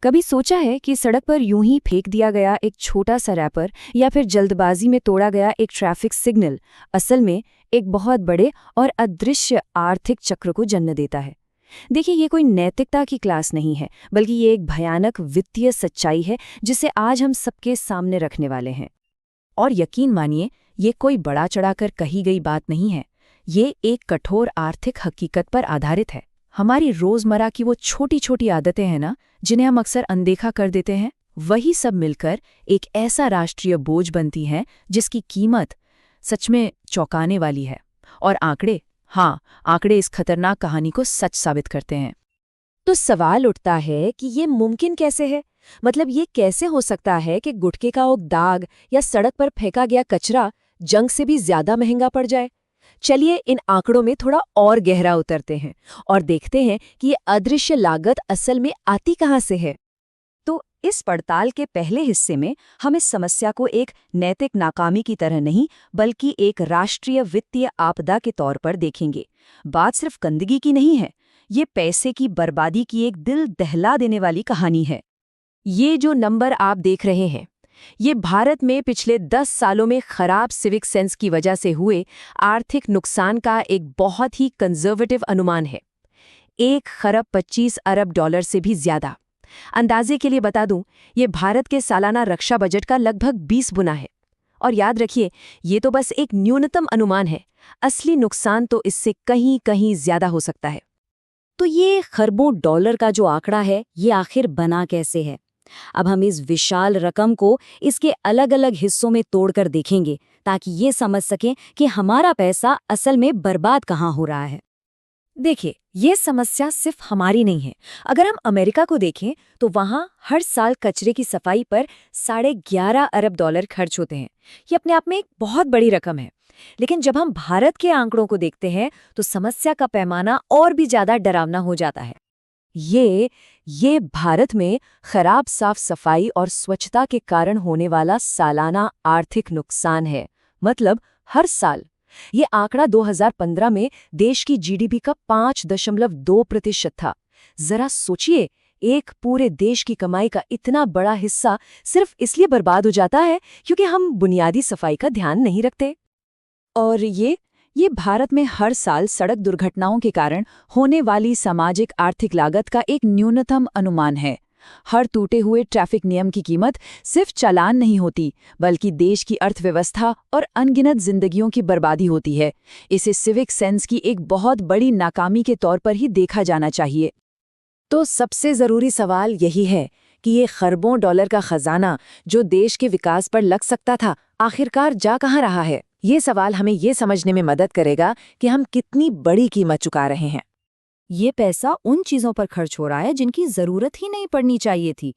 कभी सोचा है कि सड़क पर यूं ही फेंक दिया गया एक छोटा सा रैपर या फिर जल्दबाजी में तोड़ा गया एक ट्रैफिक सिग्नल असल में एक बहुत बड़े और अदृश्य आर्थिक चक्र को जन्म देता है। देखिए, ये कोई नैतिकता की क्लास नहीं है, बल्कि ये एक भयानक वित्तीय सच्चाई है जिसे आज हम सबके सामने रखने वाले हैं। और यकीन मानिए, ये कोई बड़ा चढ़ाकर कही गई बात नहीं है। ये एक कठोर आर्थिक हकीकत पर आधारित है। हमारी रोजमर्रा की वो छोटी छोटी आदतें हैं ना, जिन्हें हम अक्सर अनदेखा कर देते हैं, वही सब मिलकर एक ऐसा राष्ट्रीय बोझ बनती हैं जिसकी कीमत सच में चौंकाने वाली है। और आंकड़े इस खतरनाक कहानी को सच साबित करते हैं। तो सवाल उठता है कि ये मुमकिन कैसे है? मतलब ये कैसे हो सकता है कि गुटखे का एक दाग या सड़क पर फेंका गया कचरा जंग से भी ज्यादा महंगा पड़ जाए? चलिए इन आंकड़ों में थोड़ा और गहरा उतरते हैं और देखते हैं कि ये अदृश्य लागत असल में आती कहाँ से है। तो इस पड़ताल के पहले हिस्से में हम इस समस्या को एक नैतिक नाकामी की तरह नहीं, बल्कि एक राष्ट्रीय वित्तीय आपदा के तौर पर देखेंगे। बात सिर्फ गंदगी की नहीं है, ये पैसे की बर्बादी की एक दिल दहला देने वाली कहानी है। ये जो नंबर आप देख रहे हैं, ये भारत में पिछले 10 सालों में खराब सिविक सेंस की वजह से हुए आर्थिक नुकसान का एक बहुत ही कंजर्वेटिव अनुमान है। 1,25 अरब से भी ज्यादा। अंदाजे के लिए बता दूं, ये भारत के सालाना रक्षा बजट का लगभग 20 गुना है। और याद रखिए, ये तो बस एक न्यूनतम अनुमान है। असली नुकसान तो इससे कहीं कहीं ज्यादा हो सकता है। तो ये खरबों डॉलर का जो आंकड़ा है, ये आखिर बना कैसे है? अब हम इस विशाल रकम को इसके अलग अलग हिस्सों में तोड़कर देखेंगे, ताकि ये समझ सकें कि हमारा पैसा असल में बर्बाद कहाँ हो रहा है। देखिए, ये समस्या सिर्फ हमारी नहीं है। अगर हम अमेरिका को देखें तो वहाँ हर साल कचरे की सफाई पर $11.5 अरब खर्च होते हैं। ये अपने आप में एक बहुत बड़ी रकम है। लेकिन जब हम भारत के आंकड़ों को देखते हैं तो समस्या का पैमाना और भी ज्यादा डरावना हो जाता है। ये भारत में खराब साफ सफाई और स्वच्छता के कारण होने वाला सालाना आर्थिक नुकसान है। मतलब हर साल। ये आंकड़ा 2015 में देश की जीडीपी का 5.2% था। जरा सोचिए, एक पूरे देश की कमाई का इतना बड़ा हिस्सा सिर्फ इसलिए बर्बाद हो जाता है क्योंकि हम बुनियादी सफाई का ध्यान नहीं रखते। और ये भारत में हर साल सड़क दुर्घटनाओं के कारण होने वाली सामाजिक आर्थिक लागत का एक न्यूनतम अनुमान है। हर टूटे हुए ट्रैफिक नियम की कीमत सिर्फ चालान नहीं होती, बल्कि देश की अर्थव्यवस्था और अनगिनत जिंदगियों की बर्बादी होती है। इसे सिविक सेंस की एक बहुत बड़ी नाकामी के तौर पर ही देखा जाना चाहिए। तो सबसे जरूरी सवाल यही है कि ये खरबों डॉलर का खजाना जो देश के विकास पर लग सकता था, आखिरकार जा कहाँ रहा है? ये सवाल हमें ये समझने में मदद करेगा कि हम कितनी बड़ी कीमत चुका रहे हैं। ये पैसा उन चीजों पर खर्च हो रहा है जिनकी जरूरत ही नहीं पड़नी चाहिए थी।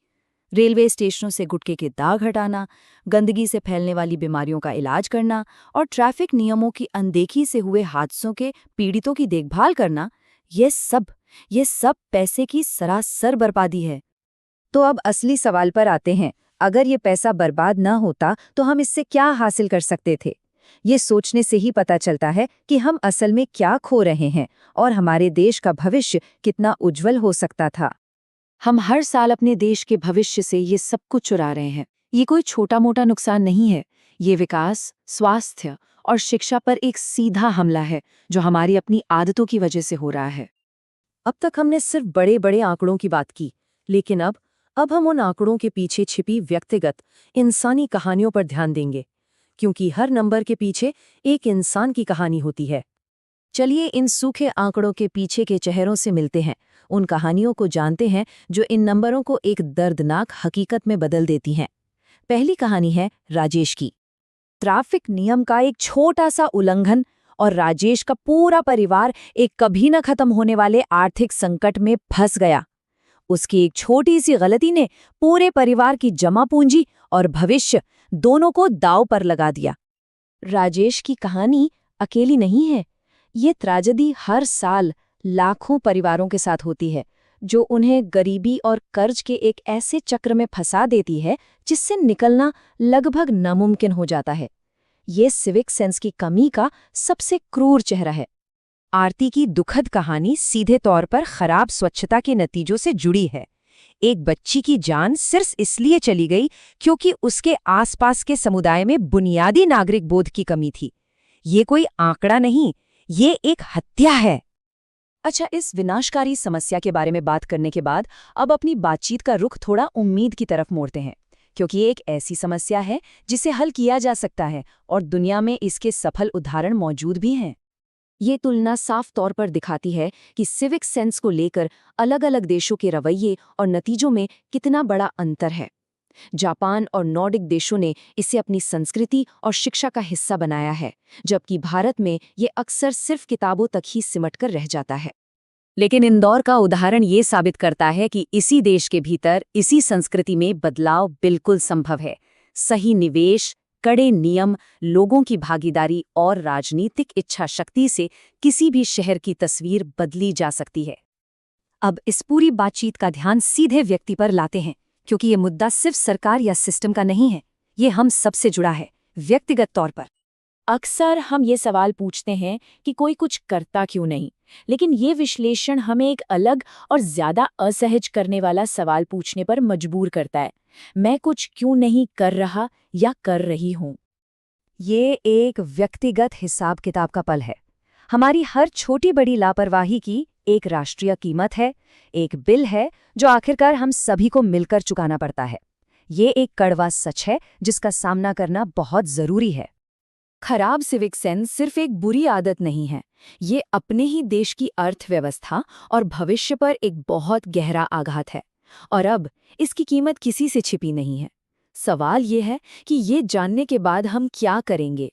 रेलवे स्टेशनों से गुटखे के दाग हटाना, गंदगी से फैलने वाली बीमारियों का इलाज करना और ट्रैफिक नियमों की अनदेखी से हुए हादसों के पीड़ितों की देखभाल करना, ये सब पैसे की सरासर बर्बादी है। तो अब असली सवाल पर आते हैं। अगर ये पैसा बर्बाद न होता तो हम इससे क्या हासिल कर सकते थे? ये सोचने से ही पता चलता है कि हम असल में क्या खो रहे हैं और हमारे देश का भविष्य कितना उज्जवल हो सकता था। हम हर साल अपने देश के भविष्य से ये सब कुछ चुरा रहे हैं। ये कोई छोटा मोटा नुकसान नहीं है। ये विकास, स्वास्थ्य और शिक्षा पर एक सीधा हमला है जो हमारी अपनी आदतों की वजह से हो रहा है। अब तक हमने सिर्फ बड़े बड़े आंकड़ों की बात की, लेकिन अब हम उन आंकड़ों के पीछे छिपी व्यक्तिगत इंसानी कहानियों पर ध्यान देंगे, क्योंकि हर नंबर के पीछे एक इंसान की कहानी होती है। चलिए इन सूखे आंकड़ों के पीछे के चेहरों से मिलते हैं, उन कहानियों को जानते हैं जो इन नंबरों को एक दर्दनाक हकीकत में बदल देती हैं। पहली कहानी है राजेश की। ट्रैफिक नियम का एक छोटा सा उल्लंघन और राजेश का पूरा परिवार एक कभी न खत्म होने वाले आर्थिक संकट में फंस गया। उसकी एक छोटी सी गलती ने पूरे परिवार की जमा पूंजी और भविष्य दोनों को दांव पर लगा दिया। राजेश की कहानी अकेली नहीं है। ये ट्रेजेडी हर साल लाखों परिवारों के साथ होती है, जो उन्हें गरीबी और कर्ज के एक ऐसे चक्र में फंसा देती है जिससे निकलना लगभग नामुमकिन हो जाता है। ये सिविक सेंस की कमी का सबसे क्रूर चेहरा है। आरती की दुखद कहानी सीधे तौर पर खराब स्वच्छता के नतीजों से जुड़ी है। एक बच्ची की जान सिर्फ इसलिए चली गई क्योंकि उसके आसपास के समुदाय में बुनियादी नागरिक बोध की कमी थी। ये कोई आंकड़ा नहीं, ये एक हत्या है। अच्छा, इस विनाशकारी समस्या के बारे में बात करने के बाद अब अपनी बातचीत का रुख थोड़ा उम्मीद की तरफ मोड़ते हैं, क्योंकि ये एक ऐसी समस्या है जिसे हल किया जा सकता है और दुनिया में इसके सफल उदाहरण मौजूद भी हैं। ये तुलना साफ तौर पर दिखाती है कि सिविक सेंस को लेकर अलग-अलग देशों के रवैये और नतीजों में कितना बड़ा अंतर है। जापान और नॉर्डिक देशों ने इसे अपनी संस्कृति और शिक्षा का हिस्सा बनाया है, जबकि भारत में ये अक्सर सिर्फ किताबों तक ही सिमटकर रह जाता है। लेकिन इंदौर का उदाहरण ये साबित करता है कि इसी देश के भीतर इसी संस्कृति में बदलाव बिल्कुल संभव है। सही निवेश, कड़े नियम, लोगों की भागीदारी और राजनीतिक इच्छा शक्ति से किसी भी शहर की तस्वीर बदली जा सकती है। अब इस पूरी बातचीत का ध्यान सीधे व्यक्ति पर लाते हैं, क्योंकि ये मुद्दा सिर्फ सरकार या सिस्टम का नहीं है, ये हम सबसे जुड़ा है, व्यक्तिगत तौर पर। अक्सर हम ये सवाल पूछते हैं कि कोई कुछ करता क्यों नहीं, लेकिन ये विश्लेषण हमें एक अलग और ज्यादा असहज करने वाला सवाल पूछने पर मजबूर करता है। मैं कुछ क्यों नहीं कर रहा या कर रही हूं? ये एक व्यक्तिगत हिसाब किताब का पल है। हमारी हर छोटी बड़ी लापरवाही की एक राष्ट्रीय कीमत है, एक बिल है जो आखिरकार हम सभी को मिलकर चुकाना पड़ता है। ये एक कड़वा सच है जिसका सामना करना बहुत जरूरी है। खराब सिविक सेंस सिर्फ एक बुरी आदत नहीं है, ये अपने ही देश की अर्थव्यवस्था और भविष्य पर एक बहुत गहरा आघात है। और अब इसकी कीमत किसी से छिपी नहीं है। सवाल ये है कि ये जानने के बाद हम क्या करेंगे।